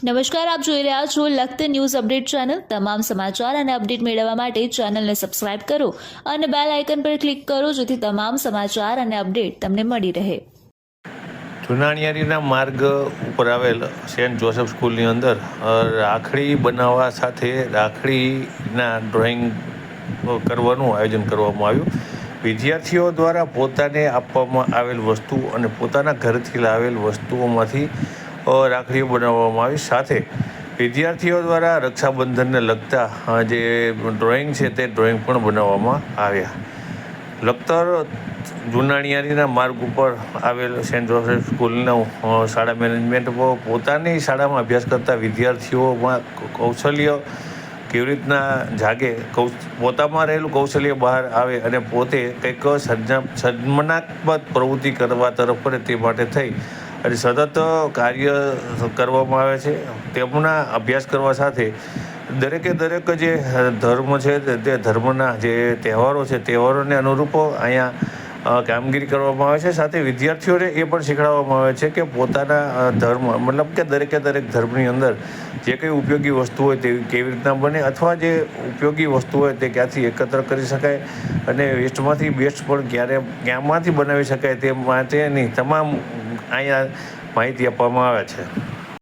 નમસ્કાર, આપ જોઈ રહ્યા છો લખત ન્યૂઝ અપડેટ ચેનલ। તમામ સમાચાર અને અપડેટ મેળવવા માટે ચેનલને સબસ્ક્રાઇબ કરો અને બેલ આઇકન પર ક્લિક કરો, જેથી તમામ સમાચાર અને અપડેટ તમને મળી રહે। જુનાણિયારીના માર્ગ ઉપર આવેલ સેન્ટ જોસેફ સ્કૂલની અંદર રાખડી બનાવવા સાથે રાખડીના ડ્રોઈંગ કરવાનું આયોજન કરવામાં આવ્યું। વિદ્યાર્થીઓ દ્વારા પોતાને આપવામાં આવેલ વસ્તુ અને પોતાના ઘરથી લાવેલ વસ્તુઓમાંથી રાખડીઓ બનાવવામાં આવી। સાથે વિદ્યાર્થીઓ દ્વારા રક્ષાબંધનને લગતા જે ડ્રોઈંગ છે તે ડ્રોઈંગ પણ બનાવવામાં આવ્યા। લખતર જુનાણિયારીના માર્ગ ઉપર આવેલ સેન્ટ જોસેફ સ્કૂલનું શાળા મેનેજમેન્ટ પોતાની શાળામાં અભ્યાસ કરતા વિદ્યાર્થીઓમાં કૌશલ્ય કેવી રીતના જાગે, પોતામાં રહેલું કૌશલ્ય બહાર આવે અને પોતે કંઈક સર્જનાત્મક પ્રવૃત્તિ કરવા તરફ પડે તે માટે થઈ અને સતત કાર્ય કરવામાં આવે છે। તેમના અભ્યાસ કરવા સાથે દરેકે દરેક જે ધર્મ છે તે ધર્મના જે તહેવારો છે તહેવારોને અનુરૂપ અહીંયા કામગીરી કરવામાં આવે છે। સાથે વિદ્યાર્થીઓને એ પણ શીખવાડવામાં આવે છે કે પોતાના ધર્મ મતલબ કે દરેકે દરેક ધર્મની અંદર જે કંઈ ઉપયોગી વસ્તુ હોય તે કેવી રીતના બને અથવા જે ઉપયોગી વસ્તુ હોય તે ક્યાંથી એકત્ર કરી શકાય અને વેસ્ટમાંથી બેસ્ટ પણ ક્યાંમાંથી બનાવી શકાય તે માટેની તમામ અહીંયા માહિતી આપવામાં આવે છે।